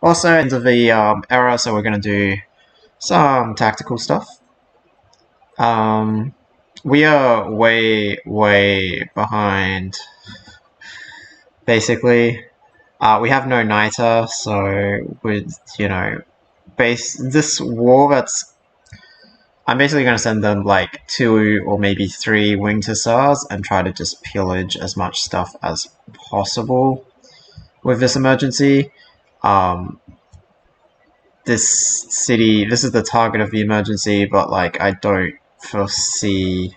Also, end of the era, so we're going to do some tactical stuff. We are way behind, basically. We have no Niter, so with, this war that's... I'm basically going to send them like 2 or maybe 3 winged hussars and try to just pillage as much stuff as possible with this emergency. This city, this is the target of the emergency, but like I don't foresee...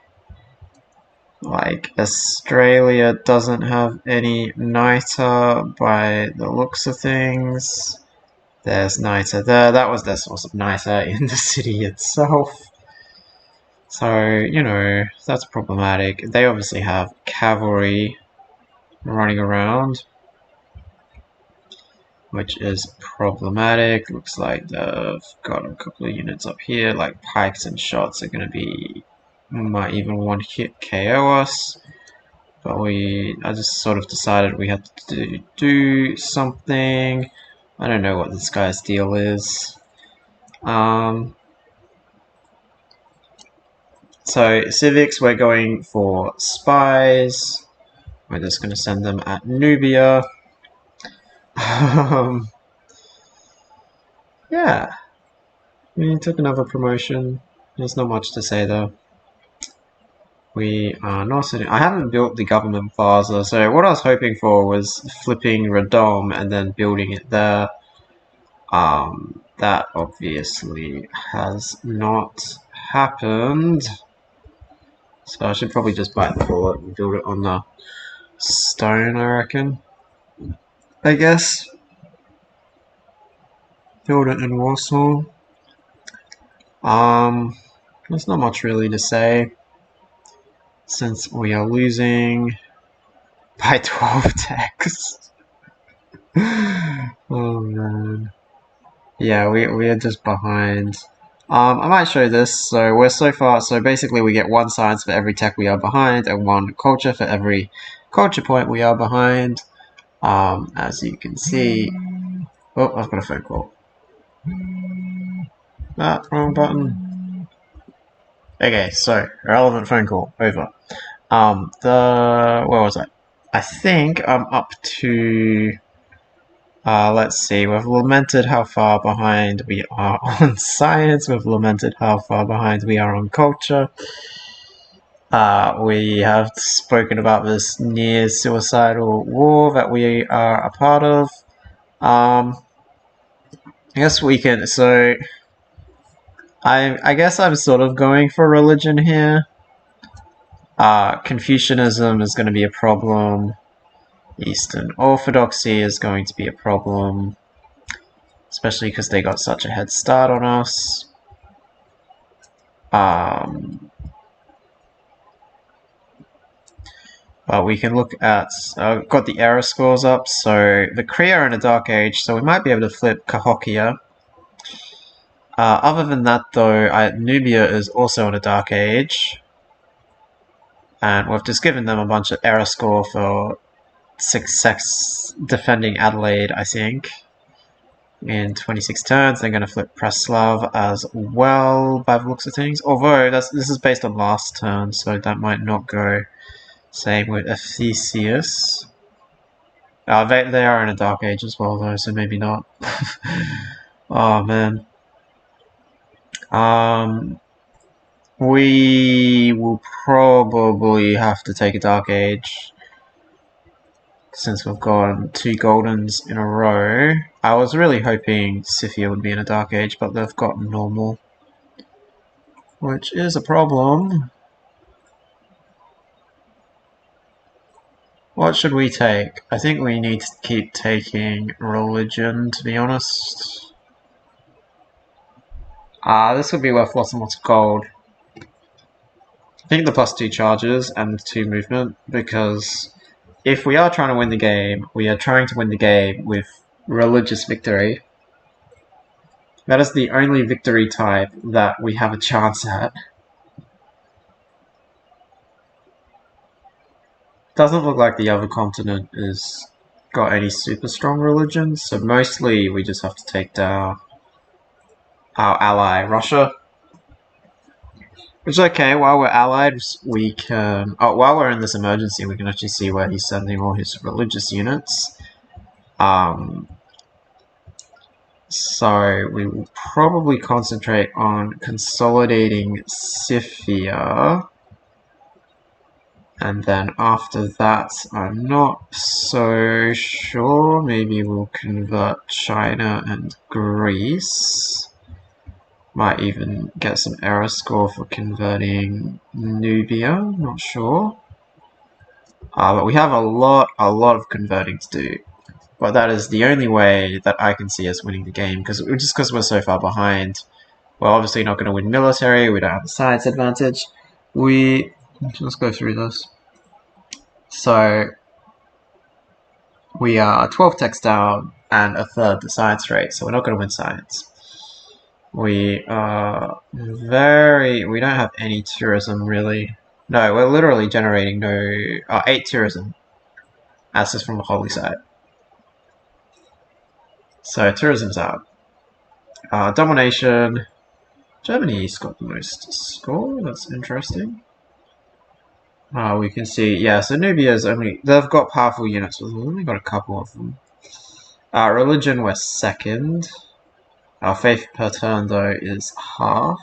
Like, Australia doesn't have any Niter by the looks of things. There's Niter there. That was their source of Niter in the city itself. So, that's problematic. They obviously have cavalry running around, which is problematic. Looks like they've got a couple of units up here, like pikes and shots are going to be... might even one hit KO us. But I just sort of decided we had to do something. I don't know what this guy's deal is. So Civics, we're going for spies. We're just going to send them at Nubia. Yeah. We took another promotion. There's not much to say though. We are not... I haven't built the government plaza, so what I was hoping for was flipping Radom and then building it there. That obviously has not happened. So I should probably just bite the bullet and build it on the stone, I reckon. I guess. Build it in Warsaw. There's not much really to say, since we are losing by 12 decks. Oh man. Yeah, we are just behind. I might show this. So we're so far... So basically we get 1 science for every tech we are behind and 1 culture for every culture point we are behind. As you can see... Oh, I've got a phone call. Wrong button. Okay, so, irrelevant phone call. Over. Where was I? I think I'm up to... let's see, we've lamented how far behind we are on science, we've lamented how far behind we are on culture. We have spoken about this near suicidal war that we are a part of. I guess we can... So, I guess I'm sort of going for religion here. Confucianism is going to be a problem. Eastern Orthodoxy is going to be a problem, especially because they got such a head start on us. But we can look at... got the error scores up, so the Kree are in a Dark Age, so we might be able to flip Cahokia. Other than that though, Nubia is also in a Dark Age. And we've just given them a bunch of error score for success defending Adelaide, I think. In 26 turns, they're going to flip Preslav as well, by the looks of things. Although, this is based on last turn, so that might not go. Same with Ephesius. They are in a Dark Age as well, though, so maybe not. Oh, man. We will probably have to take a Dark Age, since we've got 2 Goldens in a row. I was really hoping Scythia would be in a Dark Age, but they've got normal, which is a problem. What should we take? I think we need to keep taking religion, to be honest. This would be worth lots and lots of gold. I think the +2 charges and the 2 movement, because if we are trying to win the game, we are trying to win the game with religious victory. That is the only victory type that we have a chance at. Doesn't look like the other continent is got any super strong religions, so mostly we just have to take down our ally Russia. Which is okay, while we're allied, we can... Oh, while we're in this emergency, we can actually see where he's sending all his religious units. So we will probably concentrate on consolidating Scythia. And then after that, I'm not so sure. Maybe we'll convert China and Greece. Might even get some error score for converting Nubia, not sure. But we have a lot of converting to do. But that is the only way that I can see us winning the game, just because we're so far behind. We're obviously not going to win military, we don't have the science advantage. Let's go through this. So, we are 12 techs down and a third the science rate, so we're not going to win science. We don't have any tourism really. No, we're literally generating 8 tourism. That's just from the holy site. So tourism's out. Domination. Germany's got the most score, that's interesting. We can see, yeah, so Nubia's they've got powerful units, but we've only got a couple of them. Religion, we're second. Our faith per turn, though, is half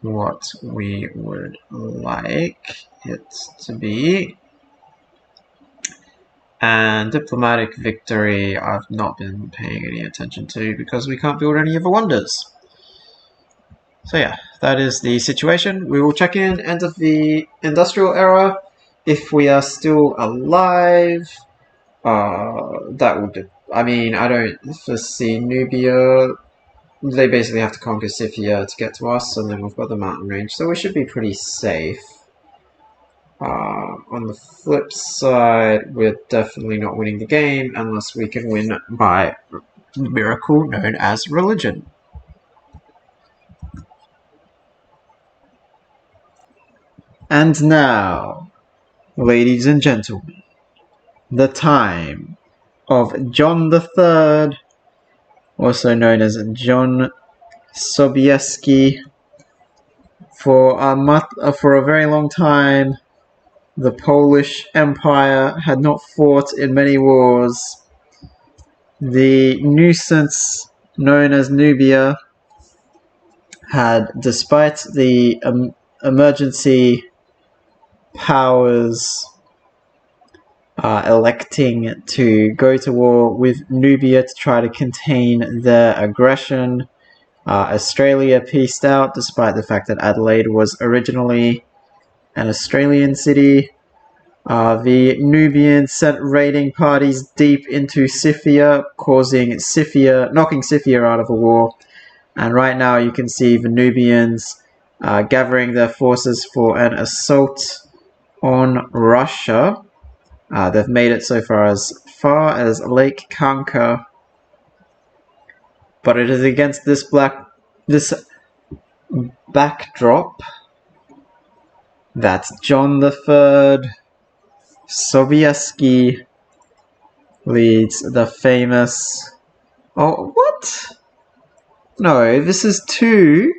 what we would like it to be. And diplomatic victory, I've not been paying any attention to because we can't build any of the wonders. So yeah, that is the situation. We will check in end of the industrial era. If we are still alive, that will do. I mean, I don't foresee Nubia. They basically have to conquer Scythia to get to us, and then we've got the mountain range, so we should be pretty safe. On the flip side, we're definitely not winning the game unless we can win by miracle known as religion. And now, ladies and gentlemen, the time of John III, also known as John Sobieski. For a very long time, the Polish Empire had not fought in many wars. The nuisance known as Nubia had, despite the emergency powers electing to go to war with Nubia to try to contain their aggression, Australia peaced out, despite the fact that Adelaide was originally an Australian city. The Nubians sent raiding parties deep into Scythia, knocking Scythia out of the war. And right now you can see the Nubians gathering their forces for an assault on Russia. They've made it so far as Lake Kanka. But it is against this backdrop that John III Sobieski leads the famous... Oh, what? No, this is 2,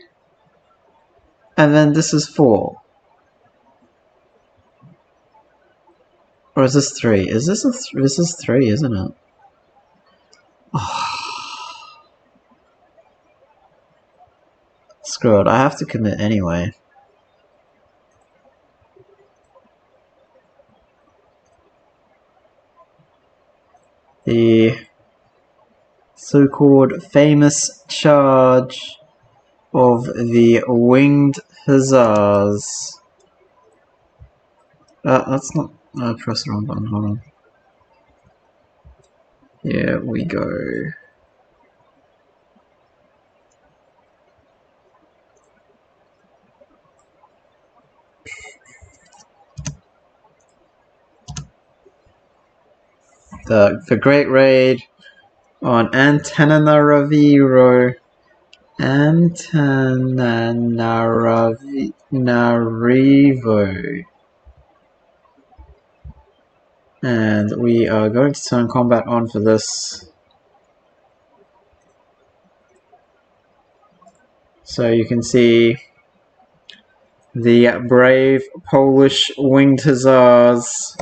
and then this is 4. Or is this 3? This is 3, isn't it? Oh. Screw it, I have to commit anyway. The so-called famous charge of the Winged Hussars. That's not... I pressed the wrong button, hold on. Here we go. The Great Raid on Antananarivo. Antananarivo. And we are going to turn combat on for this. So you can see the brave Polish winged hussars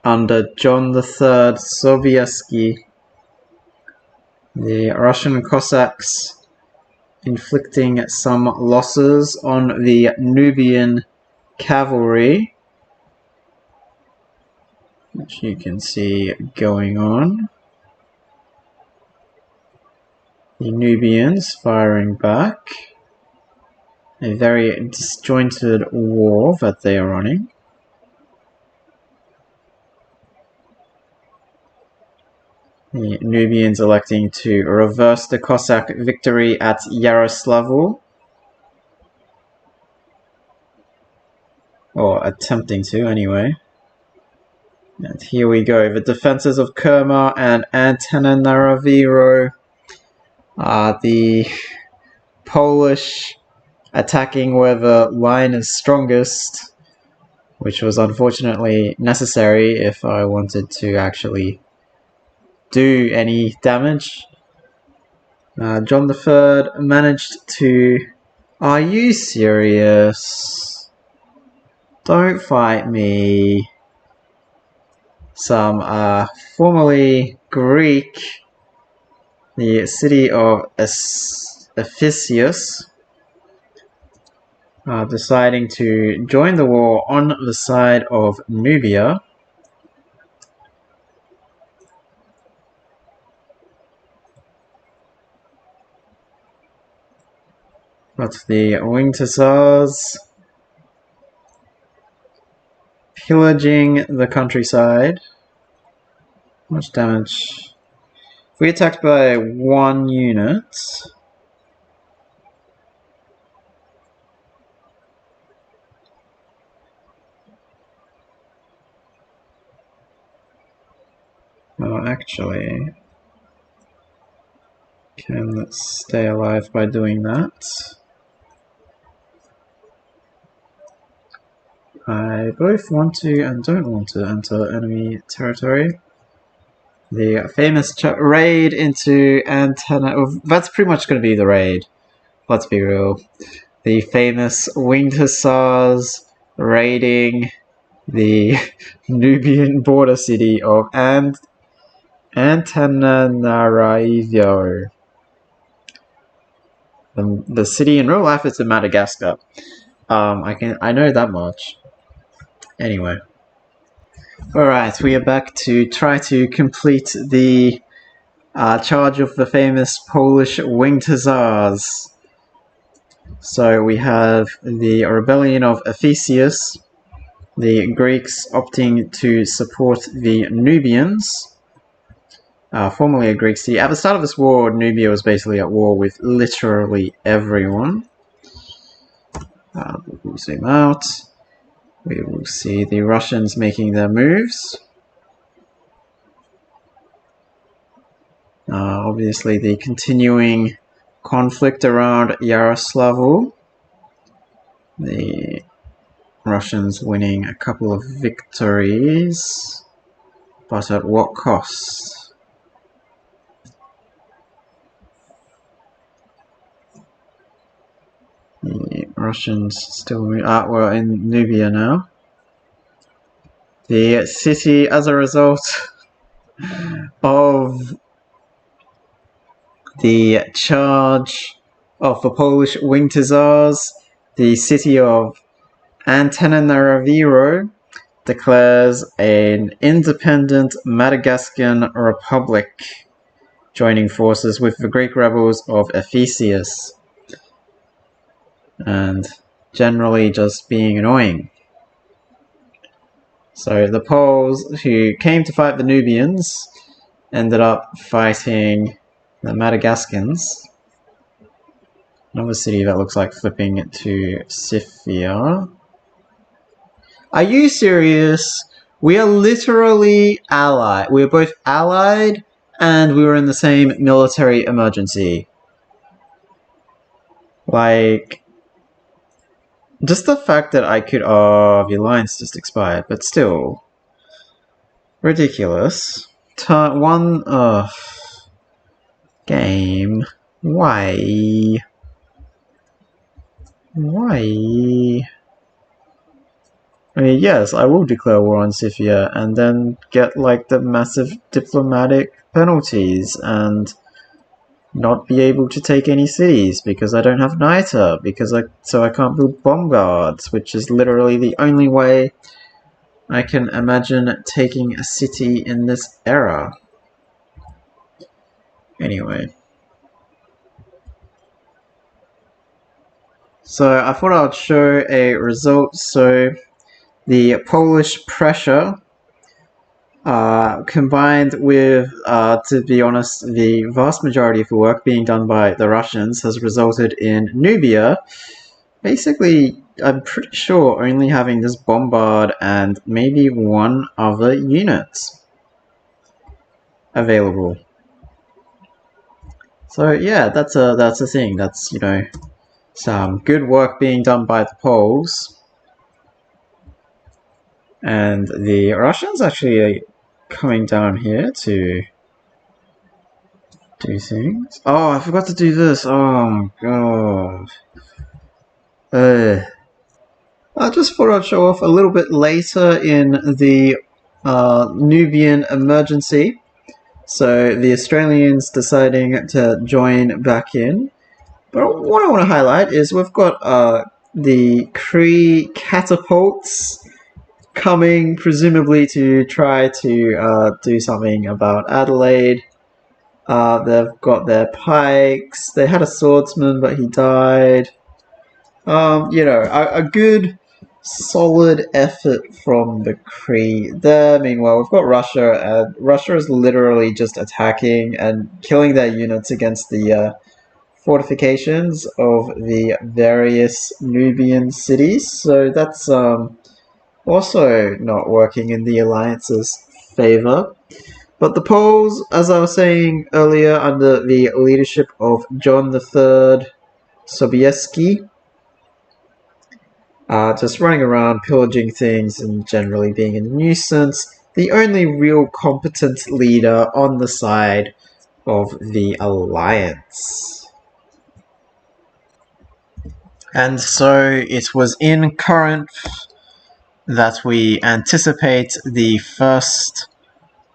under John III Sobieski. The Russian Cossacks inflicting some losses on the Nubian cavalry, which you can see going on. The Nubians firing back. A very disjointed war that they are running. The Nubians electing to reverse the Cossack victory at Yaroslavl. Or attempting to, anyway. And here we go. The defenses of Kerma and Antananarivo. The Polish attacking where the line is strongest, which was unfortunately necessary if I wanted to actually do any damage. John III managed to... Are you serious? Don't fight me. Some formerly Greek, the city of Ephesus, deciding to join the war on the side of Nubia. But the winged hussars pillaging the countryside. Much damage. We attacked by 1 unit. Well, actually, can stay alive by doing that. I both want to and don't want to enter enemy territory. The famous raid into Antenna... Oh, that's pretty much going to be the raid. Let's be real. The famous winged hussars raiding the Nubian border city of Antananarivo. The city in real life is in Madagascar. I know that much. Anyway. Alright, we are back to try to complete the charge of the famous Polish winged hussars. So we have the rebellion of Ephesus, the Greeks opting to support the Nubians, formerly a Greek city. At the start of this war, Nubia was basically at war with literally everyone. We'll zoom out. We will see the Russians making their moves. Obviously, the continuing conflict around Yaroslavl. The Russians winning a couple of victories, but at what cost? The Russians still well in Nubia now. The city, as a result of the charge of the Polish winged hussars, the city of Antananarivo declares an independent Madagascan republic, joining forces with the Greek rebels of Ephesus, and generally just being annoying. So the Poles who came to fight the Nubians ended up fighting the Madagascans. Another city that looks like flipping it to Sofia. Are you serious? We are literally allied. We are both allied and we were in the same military emergency. Like, Just the fact that I could... Oh, the alliance just expired, but still. Ridiculous. Turn one... Game. Why? Why? I mean, yes, I will declare war on Scythia and then get, like, the massive diplomatic penalties and not be able to take any cities because I don't have NITA, so I can't build bomb guards, which is literally the only way I can imagine taking a city in this era. Anyway. So I thought I'd show a result. So the Polish pressure combined with, to be honest, the vast majority of the work being done by the Russians has resulted in Nubia basically, I'm pretty sure, only having this bombard and maybe one other unit available. So yeah, that's a thing. That's, you know, some good work being done by the Poles. And the Russians actually are coming down here to do things. Oh, I forgot to do this. Oh god. I just thought I'd show off a little bit later in the Nubian emergency. So the Australians deciding to join back in. But what I want to highlight is we've got the Cree catapults coming, presumably to try to do something about Adelaide. They've got their pikes. They had a swordsman, but he died. You know, a good, solid effort from the Cree there. Meanwhile, we've got Russia, and Russia is literally just attacking and killing their units against the fortifications of the various Nubian cities. So that's also not working in the alliance's favor. But the Poles, as I was saying earlier, under the leadership of John III Sobieski, just running around, pillaging things, and generally being a nuisance. The only real competent leader on the side of the alliance. And so it was in Corinth that we anticipate the first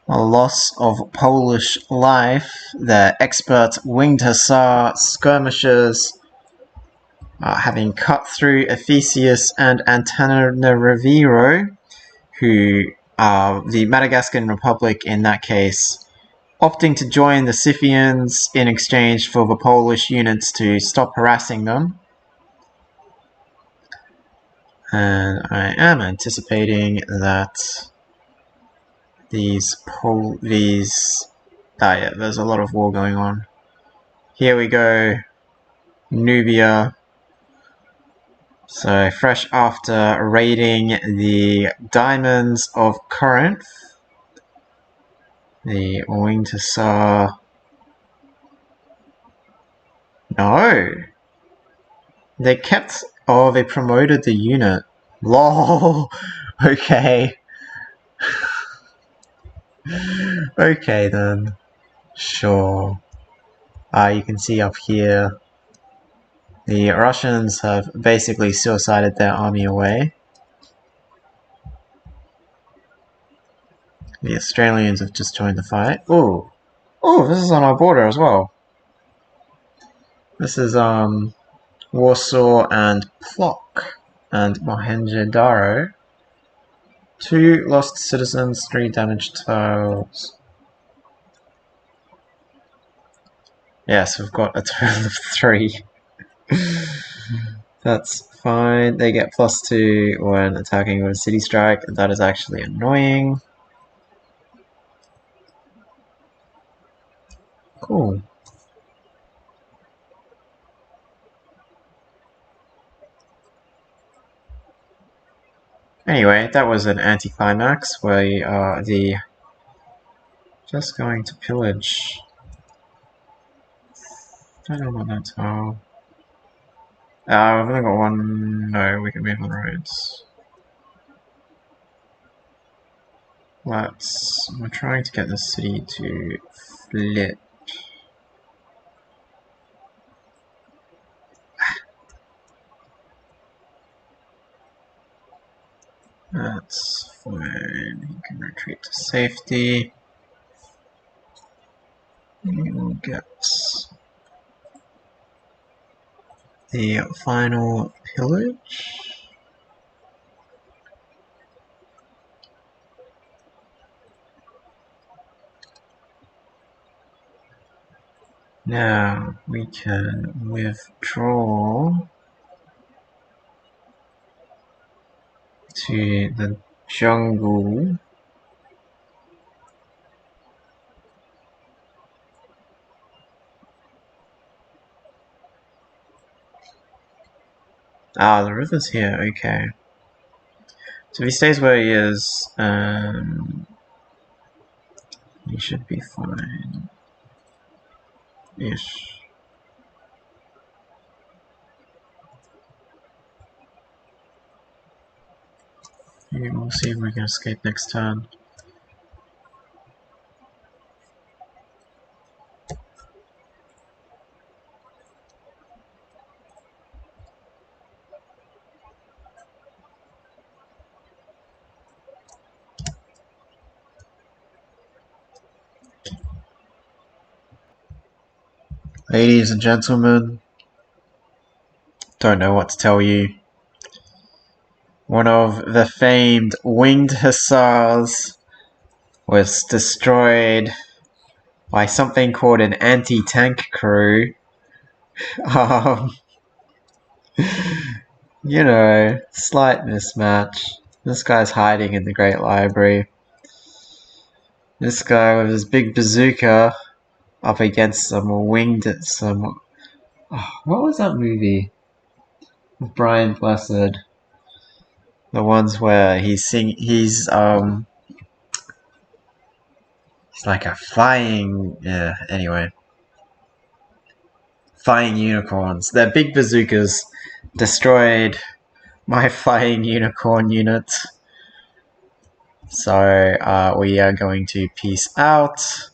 loss of Polish life. The expert winged hussar skirmishers having cut through Ephesius and Antananarivo, who are the Madagascan Republic in that case, opting to join the Scythians in exchange for the Polish units to stop harassing them. And I am anticipating that there's a lot of war going on. Here we go, Nubia. So fresh after raiding the diamonds of Corinth, the winged hussar. No, they kept. Oh, they promoted the unit. Lol. Okay. Okay then. Sure. You can see up here, the Russians have basically suicided their army away. The Australians have just joined the fight. Oh, this is on our border as well. This is Warsaw and Plock and Mohenjo-Daro. 2 lost citizens, 3 damaged tiles. Yes, we've got a total of 3. That's fine. They get +2 when attacking with a city strike. That is actually annoying. Cool. Anyway, that was an anticlimax where we are just going to pillage. Don't know about that tile. I've only got one. No, we can move on roads. We're trying to get the city to flip. That's fine. You can retreat to safety. You will get the final pillage. Now we can withdraw to the jungle. Ah, the river's here, okay. So if he stays where he is, he should be fine. Ish. We'll see if we can escape next turn. Ladies and gentlemen, don't know what to tell you. One of the famed winged hussars was destroyed by something called an anti-tank crew. You know, slight mismatch. This guy's hiding in the Great Library. This guy with his big bazooka up against some what was that movie with Brian Blessed? The ones where he's like a flying, anyway. Flying unicorns. Their big bazookas destroyed my flying unicorn unit. So we are going to peace out.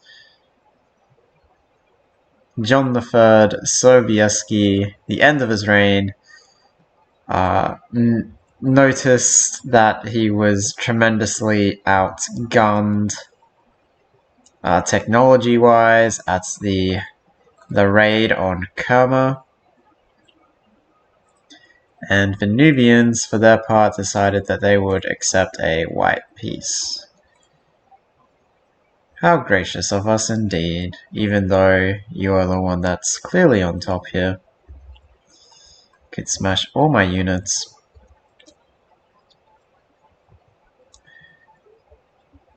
John III Sobieski, the end of his reign, noticed that he was tremendously outgunned technology-wise at the raid on Kerma. And the Nubians, for their part, decided that they would accept a white peace. How gracious of us indeed, even though you are the one that's clearly on top here. Could smash all my units.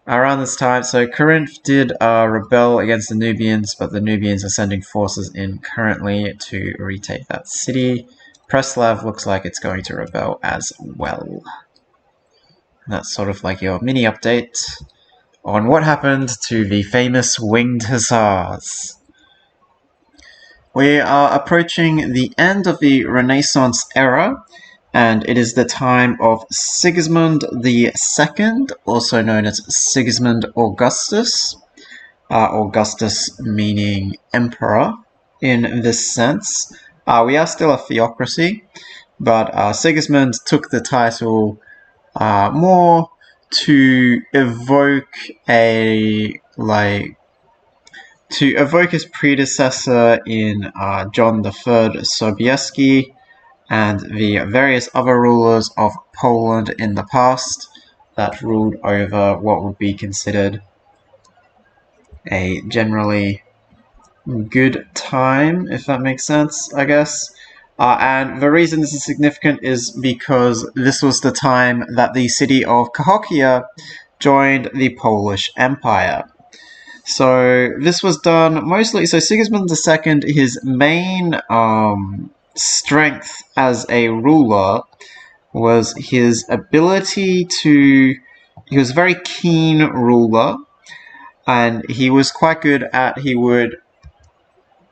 Around this time, so Corinth did rebel against the Nubians, but the Nubians are sending forces in currently to retake that city. Preslav looks like it's going to rebel as well. And that's sort of like your mini update on what happened to the famous winged hussars. We are approaching the end of the Renaissance era, and it is the time of Sigismund II, also known as Sigismund Augustus. Augustus meaning emperor in this sense. We are still a theocracy, but Sigismund took the title more to evoke his predecessor in John III Sobieski and the various other rulers of Poland in the past that ruled over what would be considered a generally good time, if that makes sense, I guess. And the reason this is significant is because this was the time that the city of Cahokia joined the Polish Empire. So this was done mostly. So Sigismund II, his main strength as a ruler was his ability to. He was a very keen ruler, and he was quite good at. He would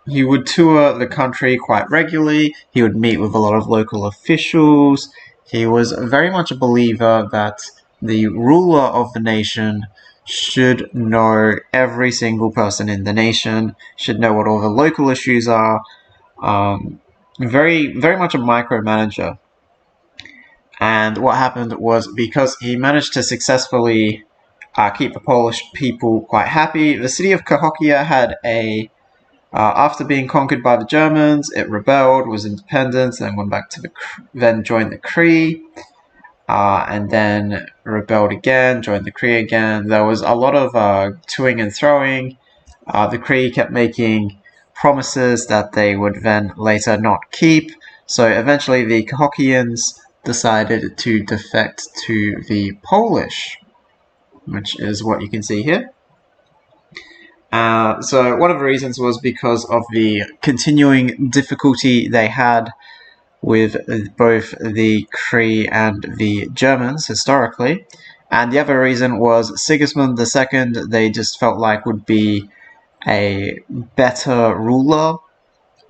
he would tour the country quite regularly. He would meet with a lot of local officials. He was very much a believer that the ruler of the nation should know every single person in the nation, should know what all the local issues are. Very much a micromanager. And what happened was, because he managed to successfully keep the Polish people quite happy, the city of Cahokia had after being conquered by the Germans, it rebelled, was independent, then went back to then joined the Cree, and then rebelled again, joined the Cree again. There was a lot of toing and throwing. The Cree kept making promises that they would then later not keep. So eventually the Cahokians decided to defect to the Polish, which is what you can see here. So one of the reasons was because of the continuing difficulty they had with both the Cree and the Germans historically. And the other reason was Sigismund II, they just felt like would be a better ruler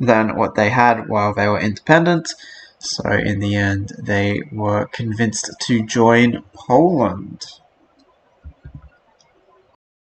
than what they had while they were independent. So in the end, they were convinced to join Poland.